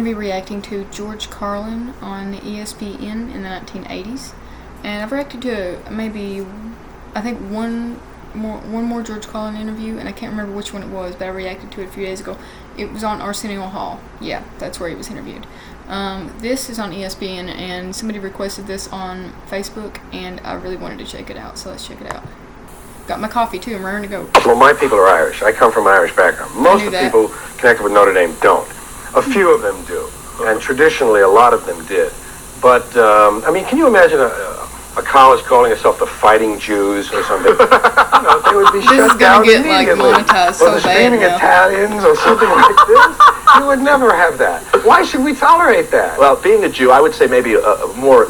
be reacting to George Carlin on ESPN in the 1980s. And I've reacted to I think one more George Carlin interview, and I can't remember which one it was, but I reacted to it a few days ago. It was on Arsenio Hall. Yeah, that's where he was interviewed. This is on ESPN, and somebody requested this on Facebook, and I really wanted to check it out, so let's check it out. Got my coffee, too. I'm raring to go. Well, my people are Irish. I come from an Irish background. Most of the people connected with Notre Dame don't. A few of them do, and traditionally a lot of them did. But, I mean, can you imagine a college calling itself the Fighting Jews or something? They would be shut down immediately. This is going to get, monetized so bad. Or the Screaming Italians or something like this. You would never have that. Why should we tolerate that? Well, being a Jew, I would say maybe a more,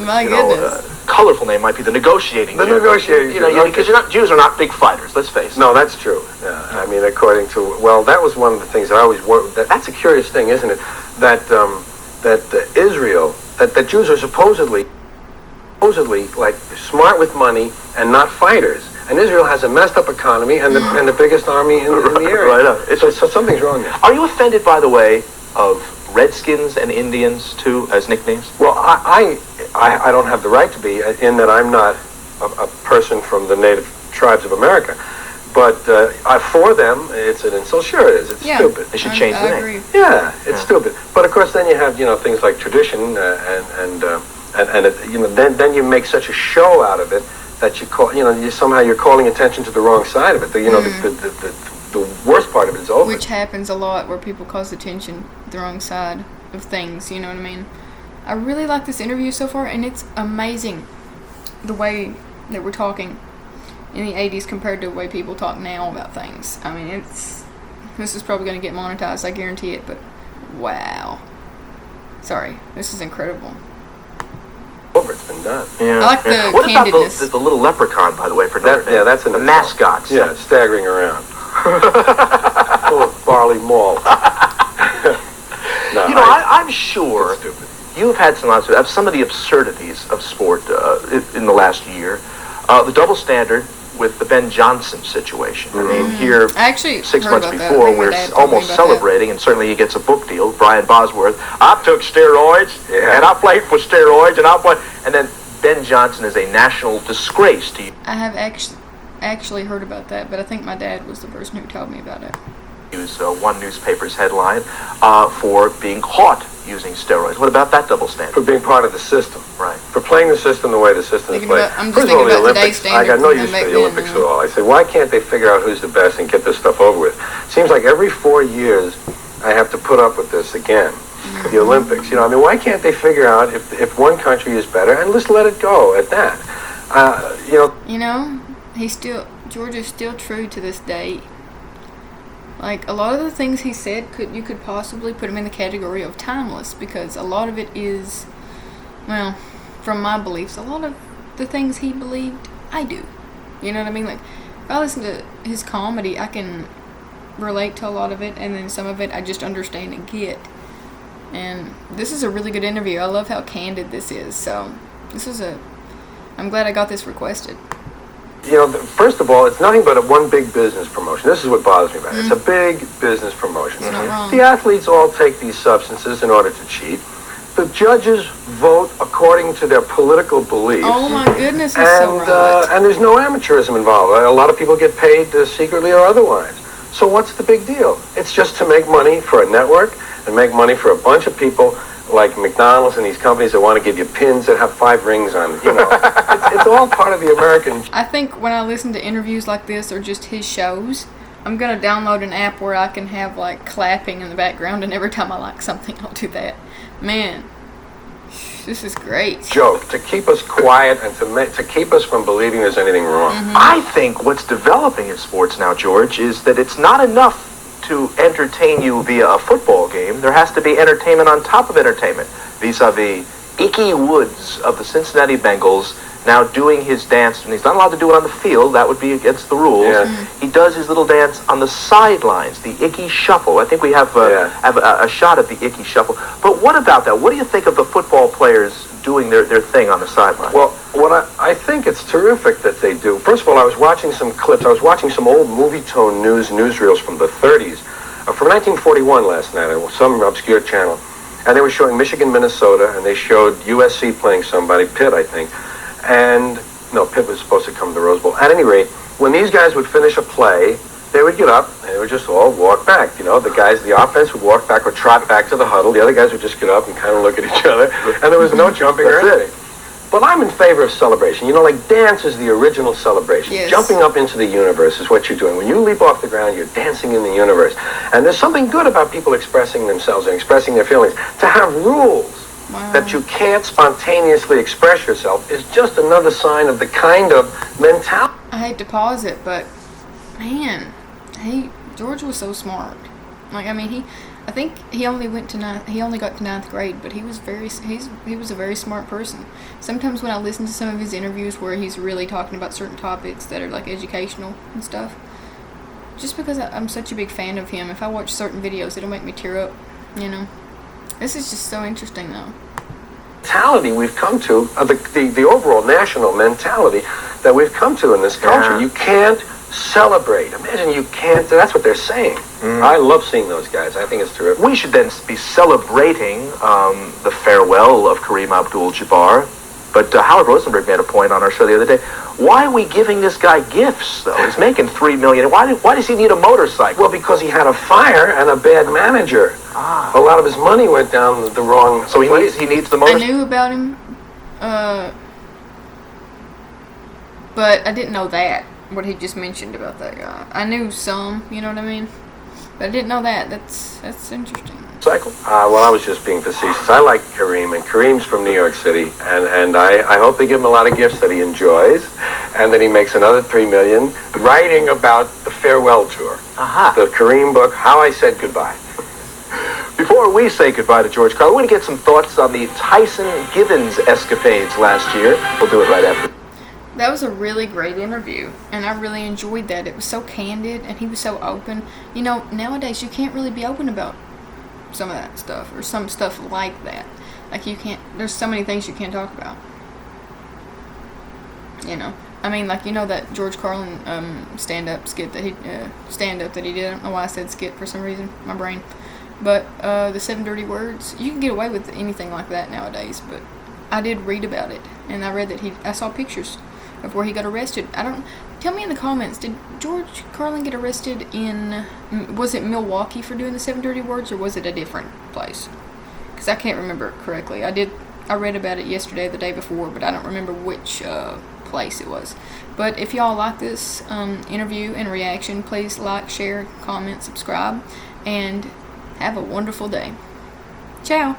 colorful name might be the negotiating Jew. The negotiating Jew. Because Jews are not big fighters, let's face it. No, that's true. Yeah, I mean, according to, that was one of the things that I always worked, that's a curious thing, isn't it? That Israel, that Jews are supposedly like smart with money and not fighters. And Israel has a messed up economy and the biggest army in the area. Right. So something's wrong there. Are you offended, by the way, of Redskins and Indians too as nicknames? Well, I don't have the right to be, in that I'm not a person from the native tribes of America. But for them, it's an insult. Sure it is. It's stupid. They should change the name. Agree. Yeah, it's stupid. But of course, then you have things like tradition then you make such a show out of it that you call somehow you're calling attention to the wrong side of it. The worst part of it is over. Which happens a lot, where people cause attention to the wrong side of things. You know what I mean? I really like this interview so far, and it's amazing the way that we're talking in the 80s compared to the way people talk now about things. I mean, this is probably going to get monetized, I guarantee it, but wow. Sorry, this is incredible. It's been done. Yeah. I like the What candidness. about the little leprechaun, by the way, for Notre Dame? Yeah, that's the mascots. Yeah, staggering around. Full of barley malt. I'm sure you've had some of the absurdities of sport in the last year. The double standard with the Ben Johnson situation. I mean, here, actually 6 months before, we're almost celebrating, and certainly he gets a book deal. Brian Bosworth, I took steroids, and I played for steroids, and then Ben Johnson is a national disgrace to you. I have actually heard about that, but I think my dad was the person who told me about it. Use one newspaper's headline for being caught using steroids. What about that double standard? For being part of the system. Right. For playing the system the way the system is played. I'm just thinking about today's standards. I got no use for the Olympics at all. I say, why can't they figure out who's the best and get this stuff over with? Seems like every 4 years I have to put up with this again. The Olympics. Why can't they figure out if one country is better and just let it go at that? George is still true to this day. Like, a lot of the things he said, you could possibly put him in the category of timeless, because a lot of it is, from my beliefs, a lot of the things he believed, I do. You know what I mean? Like, if I listen to his comedy, I can relate to a lot of it, and then some of it I just understand and get. And this is a really good interview. I love how candid this is. So, I'm glad I got this requested. First of all, it's nothing but one big business promotion. This is what bothers me about it. It's a big business promotion. It's not wrong. The athletes all take these substances in order to cheat. The judges vote according to their political beliefs. Oh my goodness, it's so right. And there's no amateurism involved. A lot of people get paid secretly or otherwise. So what's the big deal? It's just to make money for a network and make money for a bunch of people like McDonald's and these companies that want to give you pins that have 5 rings on it. It's all part of the American. I think when I listen to interviews like this or just his shows, I'm going to download an app where I can have like clapping in the background, and every time I like something, I'll do that. Man, this is great. Joke to keep us quiet and to keep us from believing there's anything wrong. I think what's developing in sports now, George, is that it's not enough to entertain you via a football game. There has to be entertainment on top of entertainment, vis-a-vis Ickey Woods of the Cincinnati Bengals now doing his dance, and he's not allowed to do it on the field. That would be against the rules. Yeah. He does his little dance on the sidelines, the Ickey Shuffle. I think we have a shot at the Ickey Shuffle. But what about that? What do you think of the football players doing their thing on the sideline? Well, I think it's terrific that they do. First of all, I was watching some clips. I was watching some old Movie Tone newsreels from the 30s, from 1941 last night, on some obscure channel. and they were showing Michigan, Minnesota, and they showed USC playing somebody, Pitt, I think, and no, Pitt was supposed to come to the Rose Bowl. At any rate, when these guys would finish a play, they would get up and they would just all walk back. You know, the offense would walk back or trot back to the huddle. The other guys would just get up and kind of look at each other, and there was no jumping or anything. But I'm in favor of celebration. You know, like dance is the original celebration. Yes. Jumping up into the universe is what you're doing. When you leap off the ground, you're dancing in the universe. And there's something good about people expressing themselves and expressing their feelings. To have rules that you can't spontaneously express yourself is just another sign of the kind of mentality. I hate to pause it, but man, George was so smart. Like, I mean, I think he only got to ninth grade, but he was a very smart person. Sometimes when I listen to some of his interviews where he's really talking about certain topics that are like educational and stuff, just because I'm such a big fan of him, if I watch certain videos, it'll make me tear up, you know. This is just so interesting, though. Mentality we've come to, the overall national mentality that we've come to in this culture. Yeah. You can't celebrate. Imagine you can't. That's what they're saying. I love seeing those guys. I think it's terrific. We should then be celebrating the farewell of Kareem Abdul-Jabbar. But Howard Rosenberg made a point on our show the other day. Why are we giving this guy gifts, though? He's making $3 million. Why does he need a motorcycle? Well, because he had a fire and a bad manager. A lot of his money went down the wrong. So he needs the I motorcycle. knew about him, but I didn't know that, what he just mentioned about that guy. I knew some, you know what I mean? But I didn't know that. That's interesting. Cycle? Well, I was just being facetious. I like Kareem, and Kareem's from New York City, and I hope they give him a lot of gifts that he enjoys, and that he makes another $3 million writing about the farewell tour. The Kareem book, How I Said Goodbye. Before we say goodbye to George Carlin, we're going to get some thoughts on the Tyson Givens escapades last year. We'll do it right after. That was a really great interview, and I really enjoyed that. It was so candid, and he was so open. You know, nowadays you can't really be open about some of that stuff, or some stuff like that. Like, you can't, there's so many things you can't talk about. You know, I mean, like, you know that George Carlin stand-up that he did. I don't know why I said skit for some reason, my brain. But the 7 Dirty Words, you can get away with anything like that nowadays. But I did read about it, and I read that I saw pictures of where he got arrested. Tell me in the comments, did George Carlin get arrested was it Milwaukee for doing the 7 Dirty Words, or was it a different place? Because I can't remember correctly. I read about it yesterday, the day before, but I don't remember which place it was. But if y'all like this interview and reaction, please like, share, comment, subscribe, and have a wonderful day. Ciao!